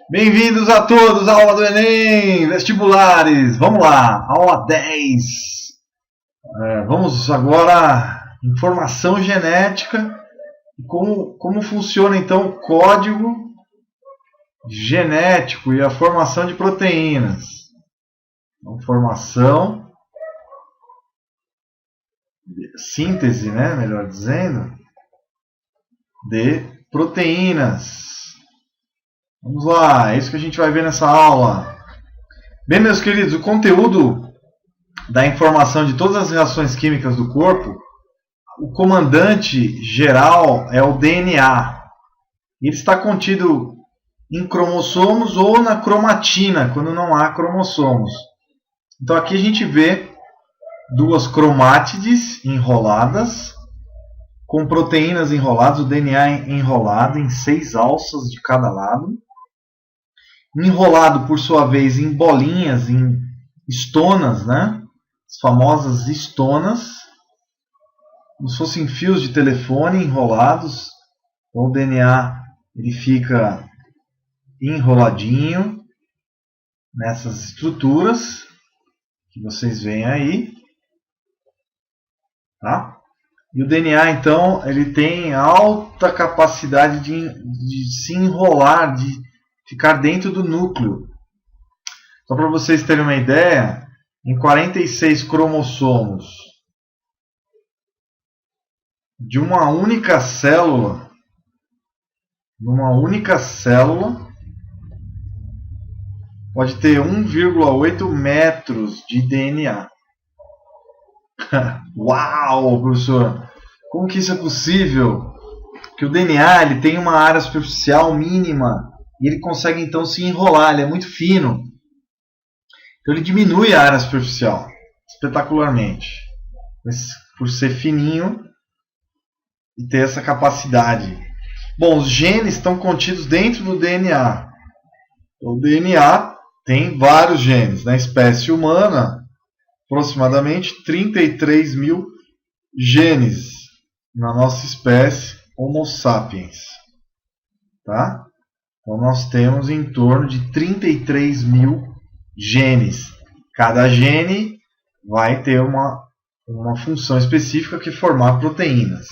Bem-vindos a todos à aula do Enem, vestibulares. Vamos lá, aula 10. Vamos agora, informação genética. Como funciona então o código genético e a formação de proteínas. Então, formação, síntese, né, melhor dizendo, de proteínas. Vamos lá, é isso que a gente vai ver nessa aula. Bem, meus queridos, o conteúdo da informação de todas as reações químicas do corpo, o comandante geral é o DNA. Ele está contido em cromossomos ou na cromatina, quando não há cromossomos. Então aqui a gente vê duas cromátides enroladas, com proteínas enroladas, o DNA enrolado em 6 alças de cada lado. Enrolado, por sua vez, em bolinhas, em estonas, né? As famosas estonas, como se fossem fios de telefone enrolados. Então, o DNA ele fica enroladinho nessas estruturas que vocês veem aí, tá? E o DNA, então, ele tem alta capacidade de se enrolar, de ficar dentro do núcleo. Só para vocês terem uma ideia, em 46 cromossomos de uma única célula, pode ter 1,8 metros de DNA. Uau, professor! Como que isso é possível? Porque o DNA ele tem uma área superficial mínima e ele consegue então se enrolar, ele é muito fino. Então ele diminui a área superficial espetacularmente, por ser fininho e ter essa capacidade. Bom, os genes estão contidos dentro do DNA. O DNA tem vários genes. Na espécie humana, aproximadamente 33 mil genes na nossa espécie Homo sapiens. Tá? Então nós temos em torno de 33 mil genes. Cada gene vai ter uma função específica que é formar proteínas.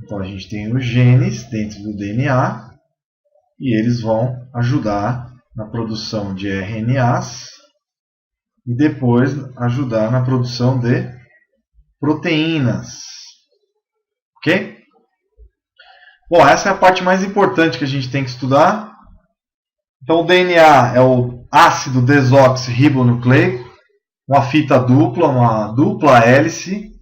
Então a gente tem os genes dentro do DNA e eles vão ajudar na produção de RNAs e depois ajudar na produção de proteínas. Ok? Bom, essa é a parte mais importante que a gente tem que estudar. Então o DNA é o ácido desoxirribonucleico, uma fita dupla, uma dupla hélice,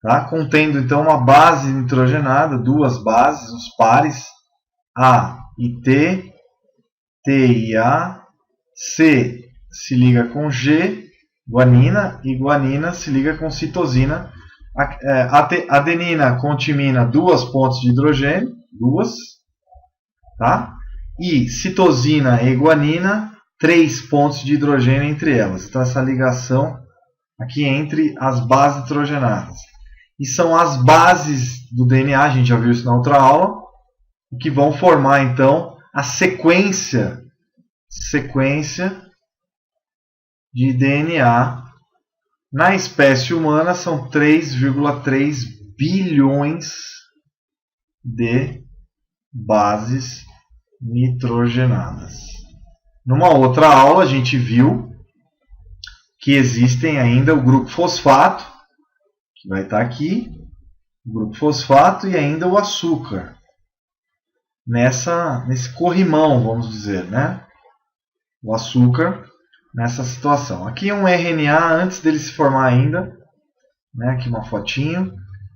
tá? Contendo então uma base nitrogenada, duas bases, os pares A e T, T e A, C se liga com G, guanina, e guanina se liga com citosina. Adenina com timina, 2 pontos de hidrogênio, tá? E citosina e guanina, 3 pontos de hidrogênio entre elas. Então essa ligação aqui entre as bases nitrogenadas. E são as bases do DNA, a gente já viu isso na outra aula, que vão formar então a sequência de DNA. Na espécie humana são 3,3 bilhões de bases nitrogenadas. Numa outra aula a gente viu que existem ainda o grupo fosfato, que vai estar aqui, o grupo fosfato e ainda o açúcar. Nesse corrimão, vamos dizer, né? O açúcar nessa situação. Aqui um RNA antes dele se formar ainda, né? Aqui uma fotinho.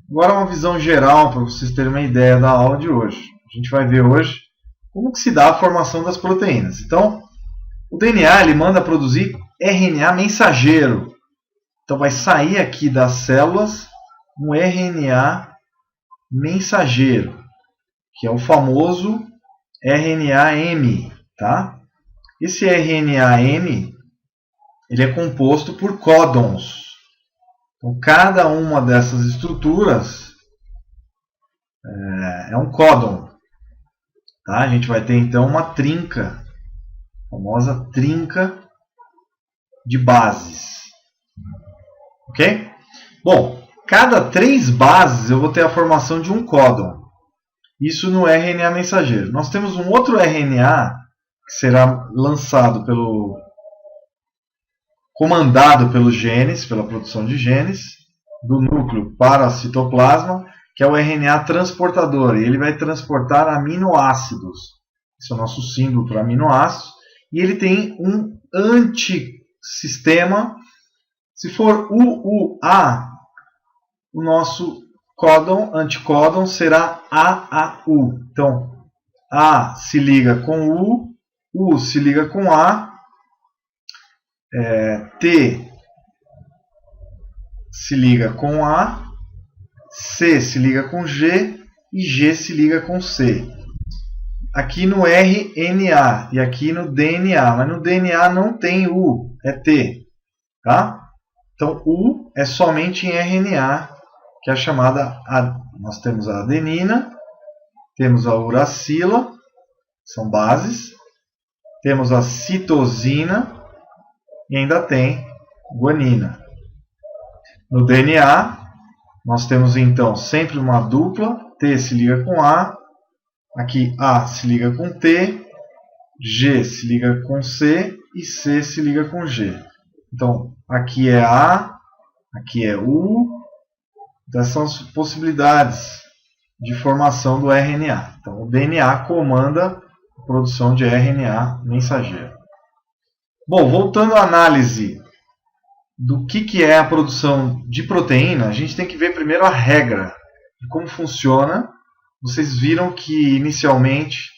Agora uma visão geral para vocês terem uma ideia da aula de hoje. A gente vai ver hoje como que se dá a formação das proteínas. Então, o DNA ele manda produzir RNA mensageiro. Então vai sair aqui das células um RNA mensageiro, que é o famoso RNA-M, tá? Esse RNA-M ele é composto por códons. Então, cada uma dessas estruturas é um códon. Tá? A gente vai ter então uma trinca famosa trinca de bases. Ok? Bom, cada 3 bases eu vou ter a formação de um códon. Isso no RNA mensageiro. Nós temos um outro RNA que será lançado comandado pelos genes, pela produção de genes, do núcleo para o citoplasma, que é o RNA transportador. E ele vai transportar aminoácidos. Esse é o nosso símbolo para aminoácidos. E ele tem um antissistema. Se for UUA, o nosso anticódon será AAU. Então, A se liga com U se liga com A, T se liga com A, C se liga com G e G se liga com C. Aqui no RNA e aqui no DNA, mas no DNA não tem U, é T. Tá? Então, U é somente em RNA, que é a chamada, nós temos a adenina, temos a uracila, são bases, temos a citosina e ainda tem guanina. No DNA, nós temos então sempre uma dupla, T se liga com A, aqui A se liga com T, G se liga com C e C se liga com G. Então, aqui é A, aqui é U. Então, essas são as possibilidades de formação do RNA. Então, o DNA comanda a produção de RNA mensageiro. Bom, voltando à análise do que é a produção de proteína, a gente tem que ver primeiro a regra de como funciona. Vocês viram que, inicialmente,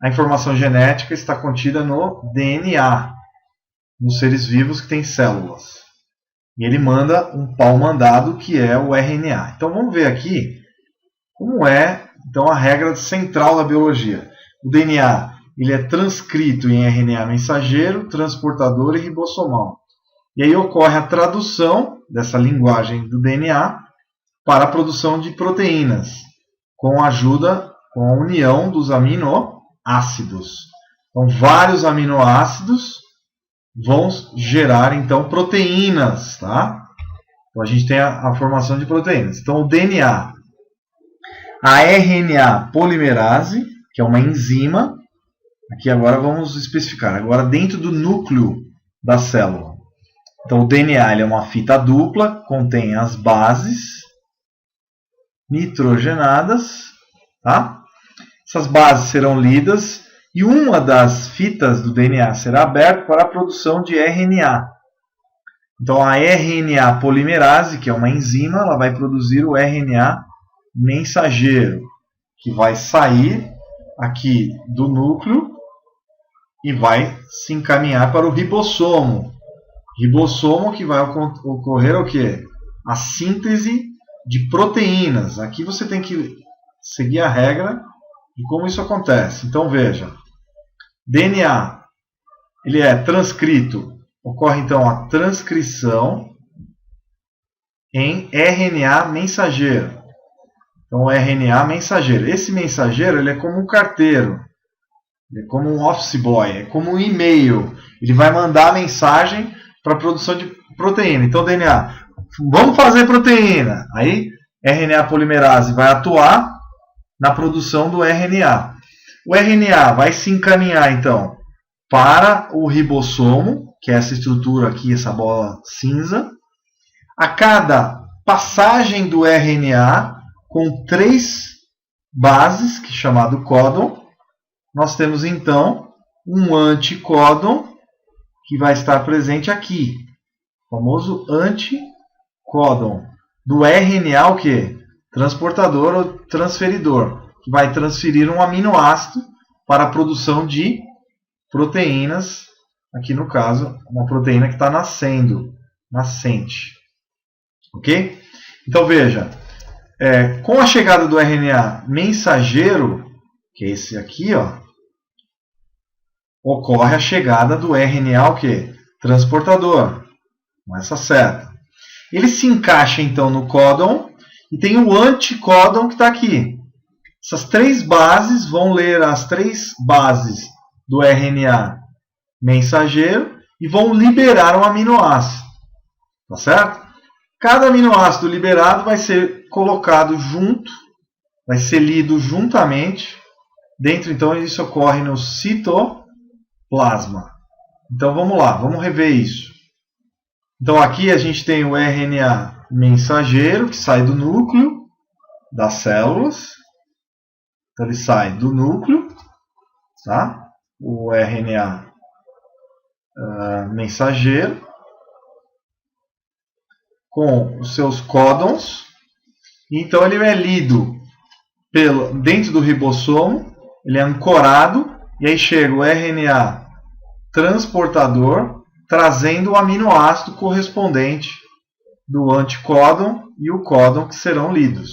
a informação genética está contida no DNA, nos seres vivos que têm células. E ele manda um pau mandado, que é o RNA. Então vamos ver aqui como é então, a regra central da biologia. O DNA ele é transcrito em RNA mensageiro, transportador e ribossomal. E aí ocorre a tradução dessa linguagem do DNA para a produção de proteínas, com a união dos aminoácidos. Então, vários aminoácidos vão gerar, então, proteínas, tá? Então, a gente tem a formação de proteínas. Então, o DNA, a RNA polimerase, que é uma enzima, aqui agora vamos especificar, agora dentro do núcleo da célula. Então, o DNA ele é uma fita dupla, contém as bases nitrogenadas, tá? Essas bases serão lidas e uma das fitas do DNA será aberta para a produção de RNA. Então, a RNA polimerase, que é uma enzima, ela vai produzir o RNA mensageiro, que vai sair aqui do núcleo e vai se encaminhar para o ribossomo. Ribossomo que vai ocorrer o quê? A síntese de proteínas. Aqui você tem que seguir a regra de como isso acontece. Então veja, DNA ele é transcrito, ocorre então a transcrição em RNA mensageiro. Então o RNA mensageiro, esse mensageiro ele é como um carteiro, ele é como um office boy, é como um e-mail. Ele vai mandar a mensagem para a produção de proteína. Então DNA, vamos fazer proteína. Aí RNA polimerase vai atuar na produção do RNA. O RNA vai se encaminhar, então, para o ribossomo, que é essa estrutura aqui, essa bola cinza. A cada passagem do RNA, com 3 bases, que é chamado códon, nós temos, então, um anticódon, que vai estar presente aqui. O famoso anticódon. Do RNA, o quê? Transportador ou transferidor, que vai transferir um aminoácido para a produção de proteínas, aqui no caso, uma proteína que está nascente. Ok? Então veja, com a chegada do RNA mensageiro, que é esse aqui, ó, ocorre a chegada do RNA o quê? Transportador, com essa seta. Ele se encaixa então no códon e tem o anticódon que está aqui. Essas 3 bases vão ler as 3 bases do RNA mensageiro e vão liberar um aminoácido. Tá certo? Cada aminoácido liberado vai ser colocado junto, vai ser lido juntamente. Dentro, então, isso ocorre no citoplasma. Então, vamos lá, vamos rever isso. Então, aqui a gente tem o RNA mensageiro, que sai do núcleo das células. Então, ele sai do núcleo, tá? O RNA mensageiro, com os seus códons. Então, ele é lido dentro do ribossomo, ele é ancorado, e aí chega o RNA transportador, trazendo o aminoácido correspondente do anticódon e o códon que serão lidos.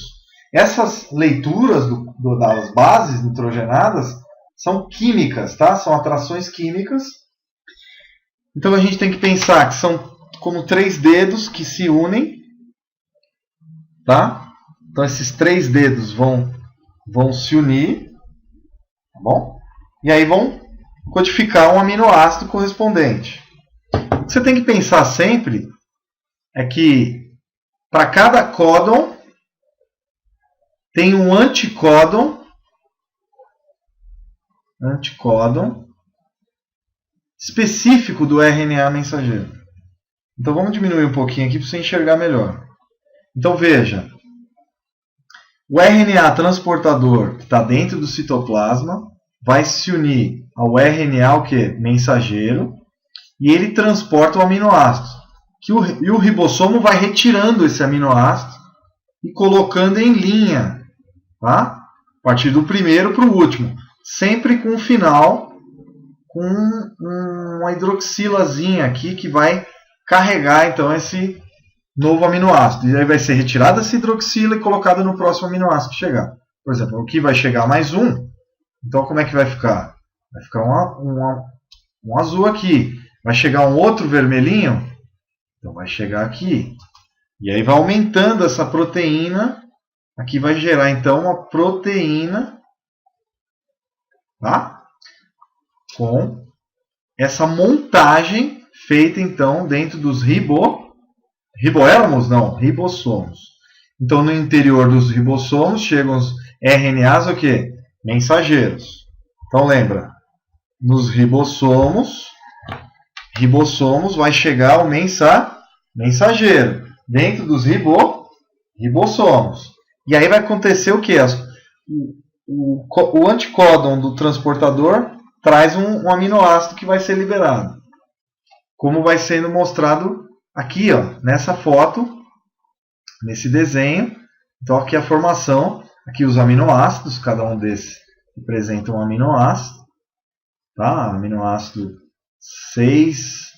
Essas leituras das bases nitrogenadas são químicas, tá? São atrações químicas. Então a gente tem que pensar que são como 3 dedos que se unem, tá? Então esses 3 dedos vão se unir, tá bom? E aí vão codificar um aminoácido correspondente. O que você tem que pensar sempre é que para cada códon tem um anticódon específico do RNA mensageiro. Então vamos diminuir um pouquinho aqui para você enxergar melhor. Então veja, o RNA transportador que está dentro do citoplasma vai se unir ao RNA mensageiro, e ele transporta o aminoácido. E o ribossomo vai retirando esse aminoácido e colocando em linha, tá? A partir do primeiro para o último. Sempre com um final, com uma hidroxilazinha aqui que vai carregar então esse novo aminoácido. E aí vai ser retirada essa hidroxila e colocada no próximo aminoácido que chegar. Por exemplo, aqui vai chegar mais um. Então como é que vai ficar? Vai ficar um azul aqui. Vai chegar um outro vermelhinho. Então vai chegar aqui. E aí vai aumentando essa proteína. Aqui vai gerar então uma proteína, tá? Com essa montagem feita então dentro dos riboélamos, não, ribossomos. Então no interior dos ribossomos chegam os RNAs o quê? Mensageiros. Então lembra, nos ribossomos vai chegar o mensageiro dentro dos ribossomos. E aí vai acontecer o quê? O anticódon do transportador traz um aminoácido que vai ser liberado. Como vai sendo mostrado aqui, ó, nessa foto, nesse desenho. Então aqui a formação, aqui os aminoácidos, cada um desses representa um aminoácido. Tá? Aminoácido 6,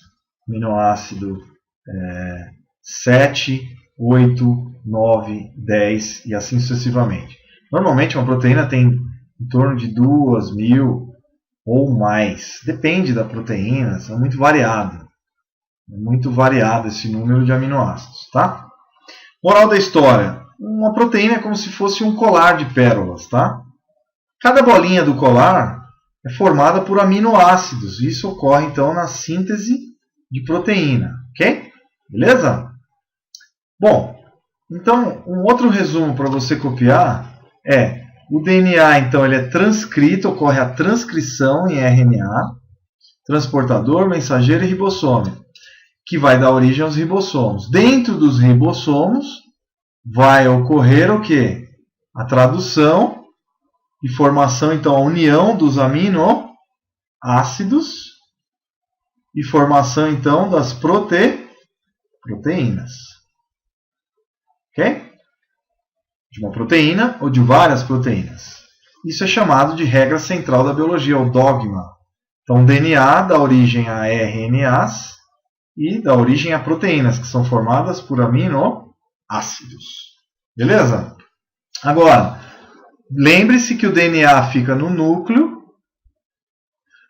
aminoácido 7, 8, 9, 10 e assim sucessivamente. Normalmente uma proteína tem em torno de 2.000 ou mais. Depende da proteína, é muito variado. É muito variado esse número de aminoácidos. Tá? Moral da história. Uma proteína é como se fosse um colar de pérolas. Tá? Cada bolinha do colar é formada por aminoácidos. Isso ocorre então na síntese de proteína. Ok? Beleza? Bom, então um outro resumo para você copiar é o DNA, então ele é transcrito, ocorre a transcrição em RNA, transportador, mensageiro e ribossomo, que vai dar origem aos ribossomos. Dentro dos ribossomos vai ocorrer o quê? A tradução e formação, então a união dos aminoácidos e formação então das proteínas. Ok? De uma proteína ou de várias proteínas. Isso é chamado de regra central da biologia, o dogma. Então, o DNA dá origem a RNAs e dá origem a proteínas, que são formadas por aminoácidos. Beleza? Agora, lembre-se que o DNA fica no núcleo,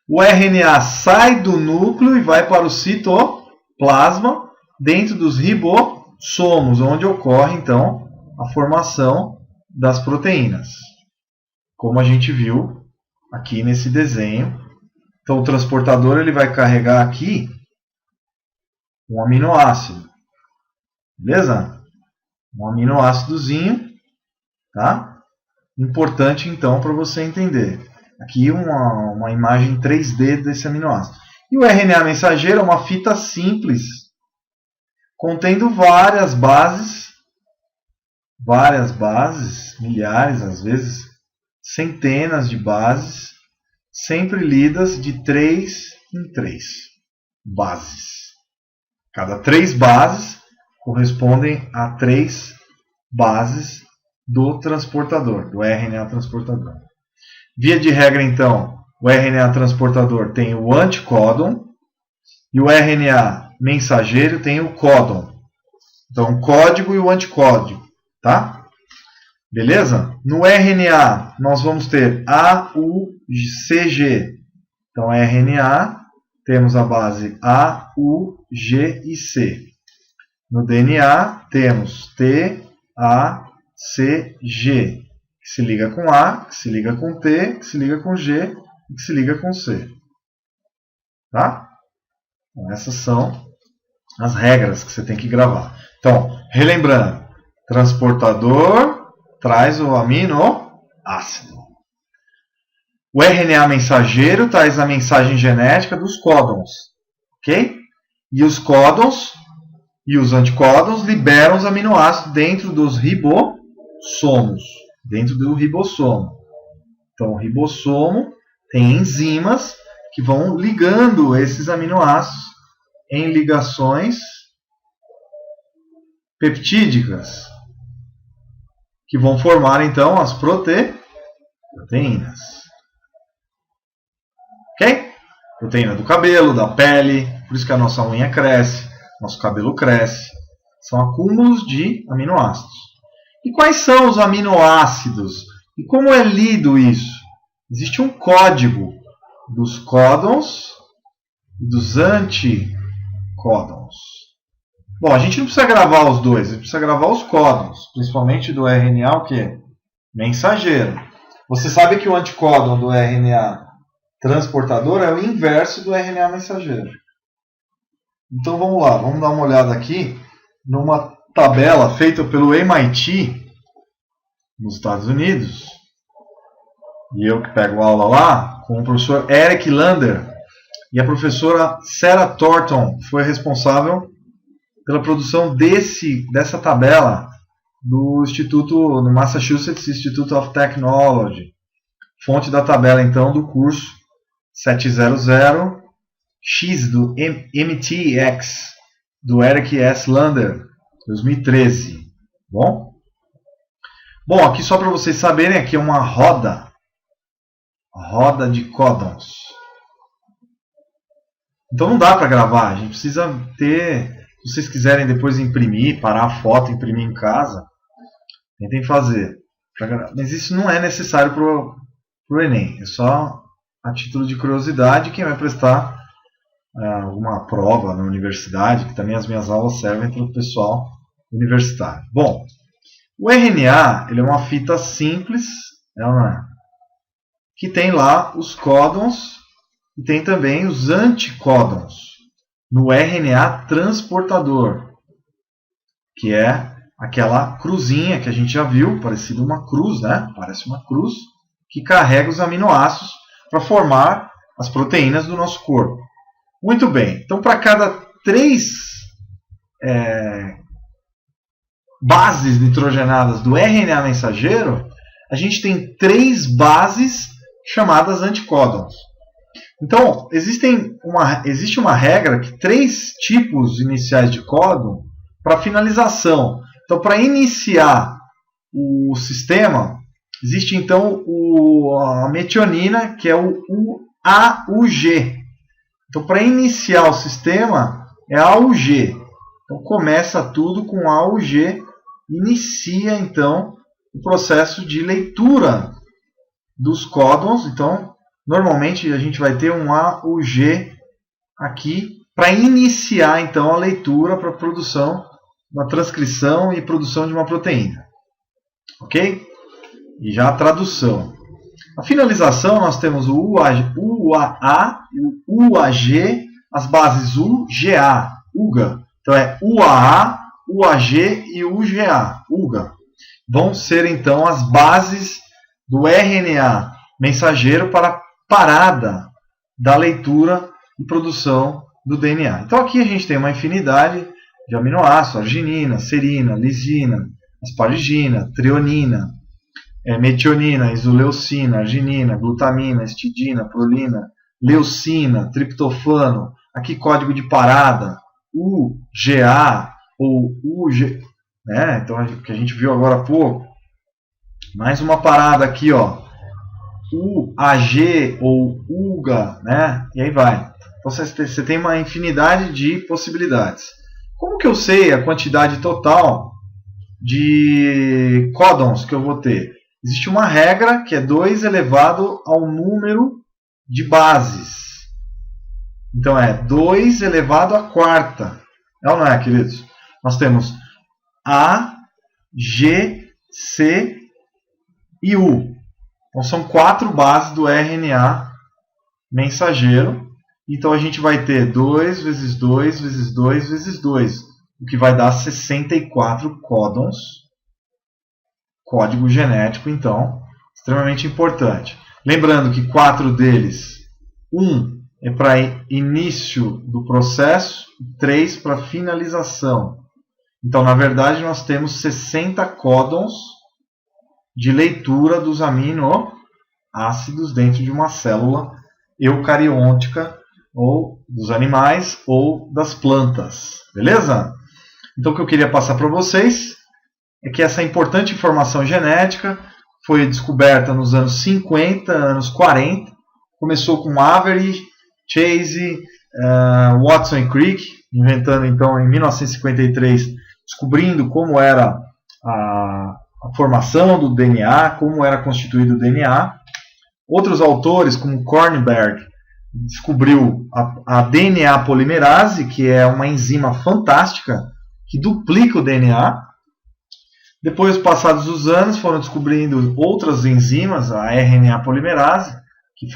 o RNA sai do núcleo e vai para o citoplasma, dentro dos ribossomos, onde ocorre, então, a formação das proteínas. Como a gente viu aqui nesse desenho Então o transportador ele vai carregar aqui um aminoácido. Beleza? Um aminoácidozinho, tá? Importante então para você entender. Aqui uma imagem 3D desse aminoácido. E o RNA mensageiro é uma fita simples, contendo várias bases, milhares às vezes, centenas de bases, sempre lidas de 3 em 3 bases. Cada 3 bases correspondem a 3 bases do transportador, do RNA transportador. Via de regra, então, o RNA transportador tem o anticódon e o RNA mensageiro tem o códon. Então, o código e o anticódigo, tá? Beleza? No RNA, nós vamos ter A, U, C, G. Então, RNA, temos a base A, U, G e C. No DNA, temos T, A, C, G. Que se liga com A, que se liga com T, que se liga com G e que se liga com C. Tá? Então, essas são as regras que você tem que gravar. Então, relembrando, transportador traz o aminoácido. O RNA mensageiro traz a mensagem genética dos códons. Ok? E os códons e os anticódons liberam os aminoácidos dentro dos ribossomos. Dentro do ribossomo. Então, o ribossomo tem enzimas que vão ligando esses aminoácidos em ligações peptídicas, que vão formar, então, as proteínas. Ok? Proteína do cabelo, da pele, por isso que a nossa unha cresce, nosso cabelo cresce. São acúmulos de aminoácidos. E quais são os aminoácidos? E como é lido isso? Existe um código dos códons e dos anticódons. Bom, a gente não precisa gravar os dois, a gente precisa gravar os códons, principalmente do RNA, o quê? Mensageiro. Você sabe que o anticódon do RNA transportador é o inverso do RNA mensageiro. Então vamos lá, vamos dar uma olhada aqui numa tabela feita pelo MIT, nos Estados Unidos, e eu que pego aula lá, com o professor Eric Lander e a professora Sarah Thornton, que foi responsável pela produção dessa tabela do Massachusetts Institute of Technology. Fonte da tabela, então, do curso 700X do MTX, do Eric S. Lander, 2013. Bom, aqui só para vocês saberem, aqui é uma roda de códons. Então não dá para gravar, a gente precisa ter, se vocês quiserem depois imprimir, parar a foto, imprimir em casa, tentem fazer. Mas isso não é necessário para o Enem, é só a título de curiosidade. Quem vai prestar alguma prova na universidade, que também as minhas aulas servem para o pessoal universitário. Bom, o RNA ele é uma fita simples, que tem lá os códons e tem também os anticódons no RNA transportador, que é aquela cruzinha que a gente já viu, parecida uma cruz, né? Parece uma cruz, que carrega os aminoácidos para formar as proteínas do nosso corpo. Muito bem, então para cada 3 bases nitrogenadas do RNA mensageiro, a gente tem 3 bases chamadas anticódons. Então, existe uma regra que 3 tipos iniciais de códon para finalização. Então, para iniciar o sistema, existe então a metionina, que é o AUG. Então, para iniciar o sistema, é AUG. Então, começa tudo com AUG, inicia então o processo de leitura dos códons. Então, normalmente a gente vai ter um AUG aqui para iniciar então a leitura para a produção, uma transcrição e produção de uma proteína. Ok? E já a tradução. A finalização, nós temos o UAA e o UAG, as bases UGA, UGA. Então é UAA, UAG e UGA, UGA. Vão ser então as bases do RNA mensageiro para a parada da leitura e produção do DNA. Então aqui a gente tem uma infinidade de aminoácidos: arginina, serina, lisina, asparagina, treonina, metionina, isoleucina, arginina, glutamina, histidina, prolina, leucina, triptofano. Aqui código de parada UGA ou UG, né? Então que a gente viu agora há pouco. Mais uma parada aqui, ó, UAG ou UGA, né? E aí vai. Então você tem uma infinidade de possibilidades. Como que eu sei a quantidade total de códons que eu vou ter? Existe uma regra que é 2 elevado ao número de bases. Então é 2 elevado à quarta. É ou não é, queridos? Nós temos A, G, C e U. Então são 4 bases do RNA mensageiro. Então a gente vai ter 2 vezes 2 vezes 2 vezes 2, o que vai dar 64 códons. Código genético, então, extremamente importante. Lembrando que 4 deles, 1 é para início do processo, 3 para finalização. Então, na verdade, nós temos 60 códons de leitura dos aminoácidos dentro de uma célula eucariótica, ou dos animais, ou das plantas. Beleza? Então, o que eu queria passar para vocês é que essa importante informação genética foi descoberta nos anos 50, anos 40. Começou com Avery, Chase, Watson e Crick, inventando então em 1953, descobrindo como era a formação do DNA, como era constituído o DNA. Outros autores, como Kornberg, descobriu a DNA polimerase, que é uma enzima fantástica que duplica o DNA. Depois, passados os anos, foram descobrindo outras enzimas, a RNA polimerase, que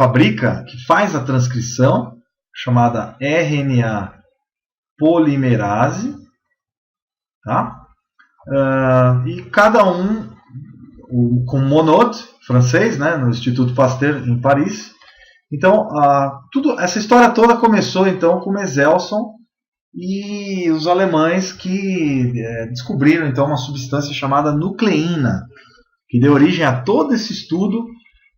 faz a transcrição, chamada RNA polimerase. Tá? E cada um, com Monod, francês, né, no Instituto Pasteur, em Paris. Então, essa história toda começou então com Meselson e os alemães que descobriram então uma substância chamada nucleína, que deu origem a todo esse estudo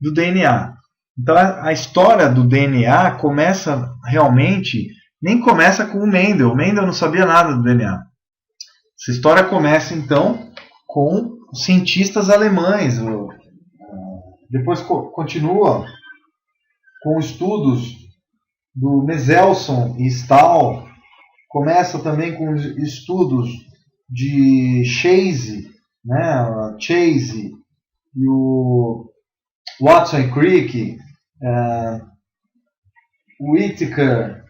do DNA. Então a história do DNA começa realmente, nem começa com o Mendel. O Mendel não sabia nada do DNA. Essa história começa então com os cientistas alemães. Depois continua com estudos do Meselson e Stahl. Começa também com estudos de Chase, né? Chase e o Watson e Crick, Whittaker,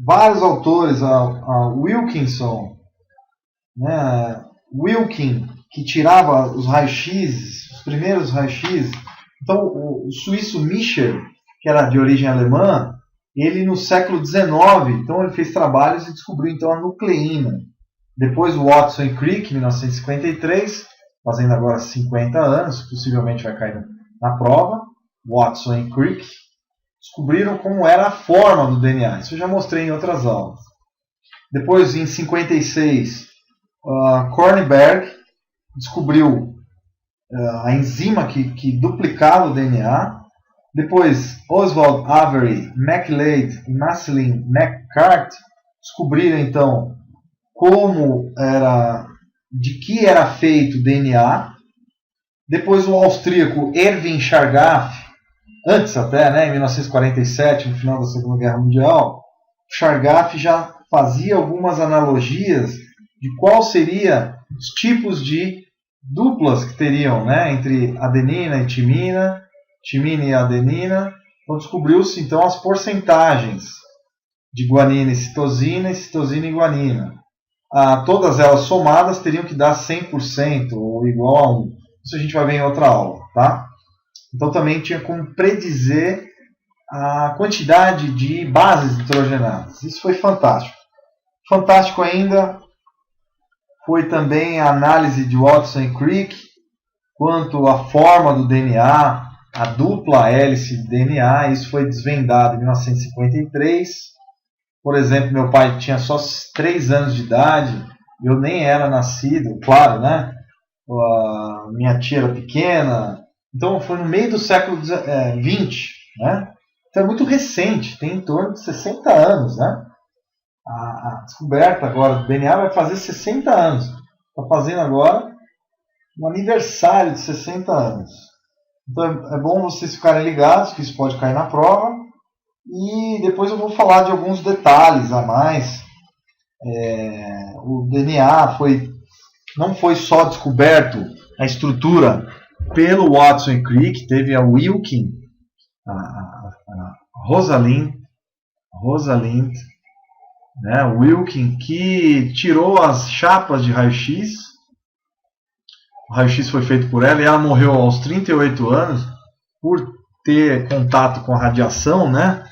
vários autores, a Wilkinson, né? Wilkin, que tirava os raios-x, os primeiros raios-x. Então o suíço Michel, que era de origem alemã, ele no século XIX, então ele fez trabalhos e descobriu então a nucleína. Depois o Watson e Crick, em 1953, fazendo agora 50 anos, possivelmente vai cair na prova, Watson e Crick, descobriram como era a forma do DNA. Isso eu já mostrei em outras aulas. Depois, em 56, Kornberg descobriu a enzima que duplicava o DNA. Depois, Oswald Avery, MacLeod e Marceline McCart descobriram então de que era feito o DNA. Depois o austríaco Erwin Chargaff, antes até, né, em 1947, no final da Segunda Guerra Mundial, Chargaff já fazia algumas analogias de qual seria os tipos de duplas que teriam, né, entre adenina e timina e adenina. Então descobriu-se então as porcentagens de guanina e citosina e guanina. Todas elas somadas teriam que dar 100% ou igual a 1. Isso a gente vai ver em outra aula, tá? Então também tinha como predizer a quantidade de bases nitrogenadas. Isso foi fantástico. Fantástico ainda foi também a análise de Watson e Crick quanto à forma do DNA, a dupla hélice de DNA. Isso foi desvendado em 1953. Por exemplo, meu pai tinha só 3 anos de idade, eu nem era nascido, claro, né? A minha tia era pequena, então foi no meio do século XX, né? Então é muito recente, tem em torno de 60 anos, né? A descoberta agora do DNA vai fazer 60 anos. Está fazendo agora um aniversário de 60 anos. Então é bom vocês ficarem ligados, que isso pode cair na prova. E depois eu vou falar de alguns detalhes a mais. O DNA não foi só descoberto a estrutura pelo Watson e Crick, teve a Wilkin, a Rosalind, né, Wilkin, que tirou as chapas de raio-x. O raio-x foi feito por ela e ela morreu aos 38 anos por ter contato com a radiação, né?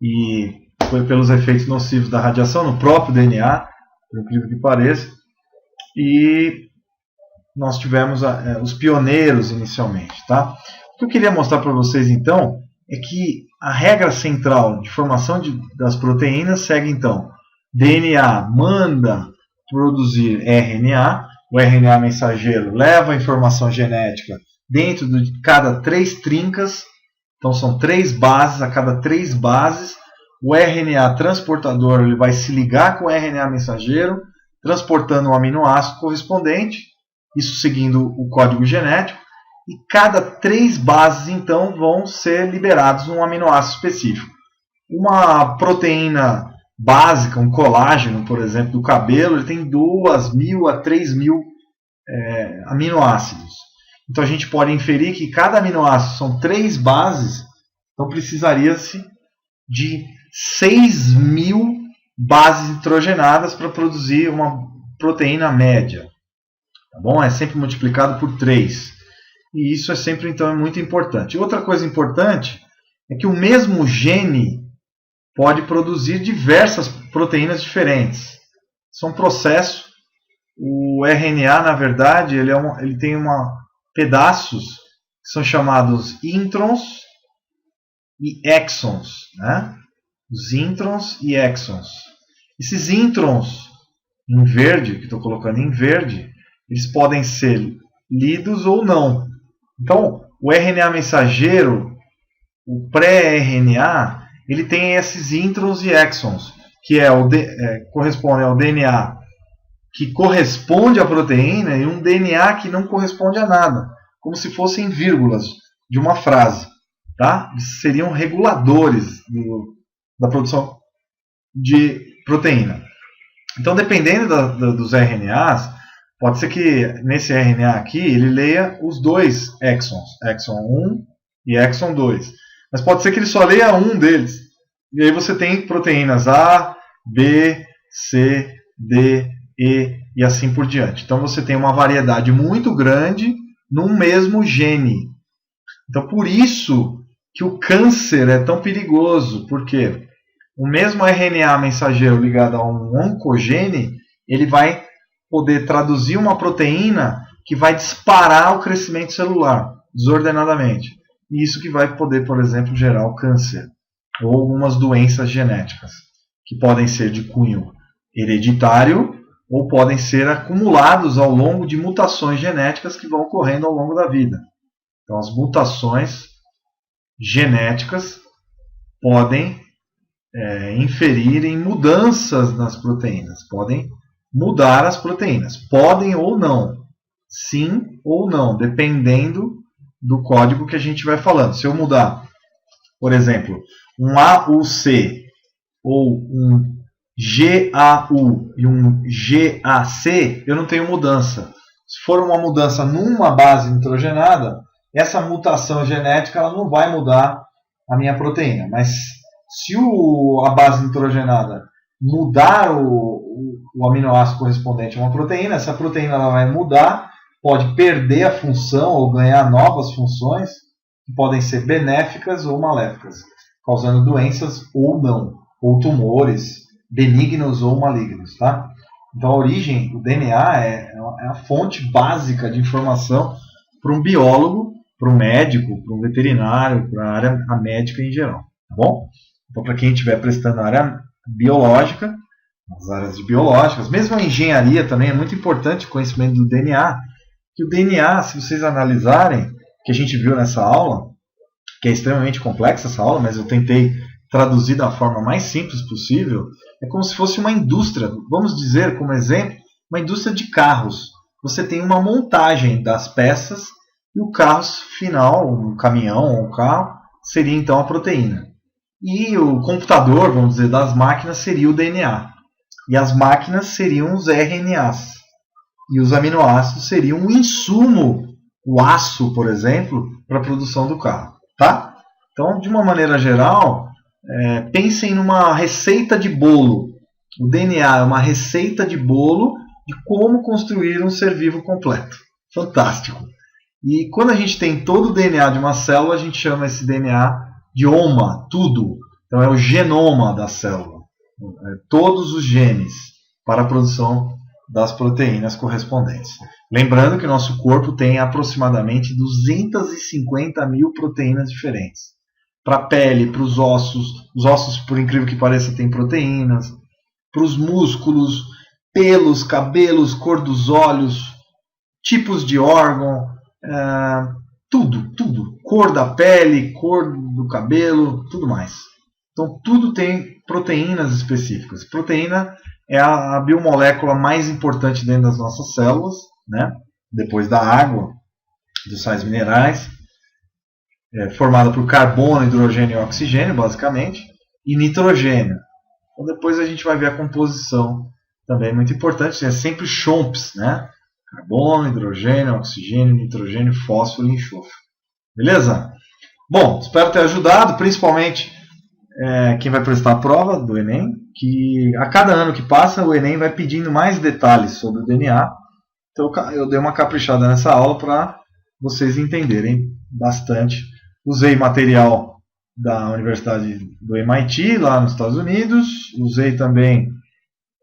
E foi pelos efeitos nocivos da radiação no próprio DNA, por incrível que pareça. E nós tivemos os pioneiros inicialmente, tá? O que eu queria mostrar para vocês então é que a regra central de formação das proteínas segue então: DNA manda produzir RNA, o RNA mensageiro leva a informação genética dentro de cada 3 trincas, então são 3 bases, a cada 3 bases o RNA transportador ele vai se ligar com o RNA mensageiro, transportando o aminoácido correspondente, isso seguindo o código genético, e cada 3 bases então vão ser liberados um aminoácido específico. Uma proteína básica, um colágeno, por exemplo, do cabelo, ele tem 2.000 a 3.000 aminoácidos. Então a gente pode inferir que cada aminoácido são 3 bases, então precisaria-se de 6.000 bases nitrogenadas para produzir uma proteína média. Tá bom? É sempre multiplicado por 3. E isso é sempre, então, muito importante. Outra coisa importante é que o mesmo gene pode produzir diversas proteínas diferentes. Isso é um processo. O RNA, na verdade, ele tem pedaços que são chamados introns e exons, né? Os introns e exons. Esses introns em verde, que estou colocando em verde, eles podem ser lidos ou não. Então, o RNA mensageiro, o pré-RNA, ele tem esses introns e exons, que corresponde ao DNA que corresponde à proteína e um DNA que não corresponde a nada, como se fossem vírgulas de uma frase. Tá? Eles seriam reguladores da produção de proteína. Então, dependendo dos RNAs, pode ser que nesse RNA aqui ele leia os 2 exons, exon 1 e exon 2. Mas pode ser que ele só leia um deles. E aí você tem proteínas A, B, C, D, E e assim por diante. Então você tem uma variedade muito grande num mesmo gene. Então por isso que o câncer é tão perigoso, porque o mesmo RNA mensageiro ligado a um oncogene, ele vai poder traduzir uma proteína que vai disparar o crescimento celular desordenadamente. E isso que vai poder, por exemplo, gerar o câncer ou algumas doenças genéticas, que podem ser de cunho hereditário ou podem ser acumulados ao longo de mutações genéticas que vão ocorrendo ao longo da vida. Então, as mutações genéticas podem inferir em mudanças nas proteínas, podem mudar as proteínas, podem ou não, sim ou não, dependendo do código que a gente vai falando. Se eu mudar, por exemplo, um AUC ou um GAU e um GAC, eu não tenho mudança. Se for uma mudança numa base nitrogenada, essa mutação genética ela não vai mudar a minha proteína. Mas se a base nitrogenada mudar o aminoácido correspondente a uma proteína, essa proteína ela vai mudar pode perder a função ou ganhar novas funções que podem ser benéficas ou maléficas, causando doenças ou não, ou tumores benignos ou malignos, tá? Então a origem, o DNA é a fonte básica de informação para um biólogo, para um médico, para um veterinário, para a área médica em geral, tá bom? Então para quem estiver prestando a área biológica, as áreas de biológicas, mesmo a engenharia também é muito importante o conhecimento do DNA, que o DNA, se vocês analisarem, que a gente viu nessa aula, que é extremamente complexa essa aula, mas eu tentei traduzir da forma mais simples possível, é como se fosse uma indústria, vamos dizer como exemplo, uma indústria de carros. Você tem uma montagem das peças e o carro final, um caminhão ou um carro, seria então a proteína. E o computador, vamos dizer, das máquinas seria o DNA. E as máquinas seriam os RNAs. E os aminoácidos seriam o insumo, o aço, por exemplo, para a produção do carro. Tá? Então, de uma maneira geral, pensem numa receita de bolo. O DNA é uma receita de bolo de como construir um ser vivo completo. Fantástico. E quando a gente tem todo o DNA de uma célula, a gente chama esse DNA de oma, tudo. Então é o genoma da célula. Todos os genes para a produção das proteínas correspondentes. Lembrando que o nosso corpo tem aproximadamente 250 mil proteínas diferentes. Para a pele, para os ossos, por incrível que pareça, têm proteínas. Para os músculos, pelos, cabelos, cor dos olhos, tipos de órgão, tudo. Cor da pele, cor do cabelo, tudo mais. Então, tudo tem proteínas específicas. Proteína é a biomolécula mais importante dentro das nossas células, né? Depois da água, dos sais minerais, formada por carbono, hidrogênio e oxigênio, basicamente, e nitrogênio. Então, depois a gente vai ver a composição, também muito importante, é sempre chomps, né? Carbono, hidrogênio, oxigênio, nitrogênio, fósforo e enxofre. Beleza? Bom, espero ter ajudado, principalmente quem vai prestar a prova do Enem, que a cada ano que passa o Enem vai pedindo mais detalhes sobre o DNA. Então eu dei uma caprichada nessa aula para vocês entenderem bastante. Usei material da Universidade do MIT, lá nos Estados Unidos. Usei também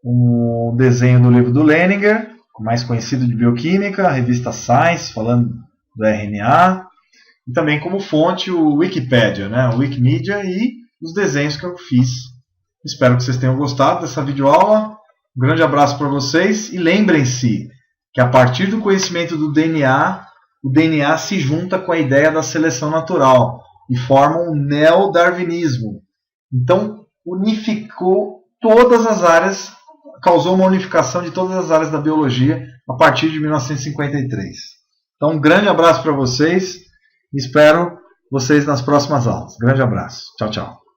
um desenho do livro do Leninger, mais conhecido de bioquímica, a revista Science, falando do RNA. E também como fonte o Wikipedia, né? O Wikimedia e os desenhos que eu fiz. Espero que vocês tenham gostado dessa videoaula. Um grande abraço para vocês. E lembrem-se que a partir do conhecimento do DNA, o DNA se junta com a ideia da seleção natural e forma um neodarwinismo. Então, unificou todas as áreas, causou uma unificação de todas as áreas da biologia a partir de 1953. Então, um grande abraço para vocês. Espero vocês nas próximas aulas. Grande abraço. Tchau, tchau.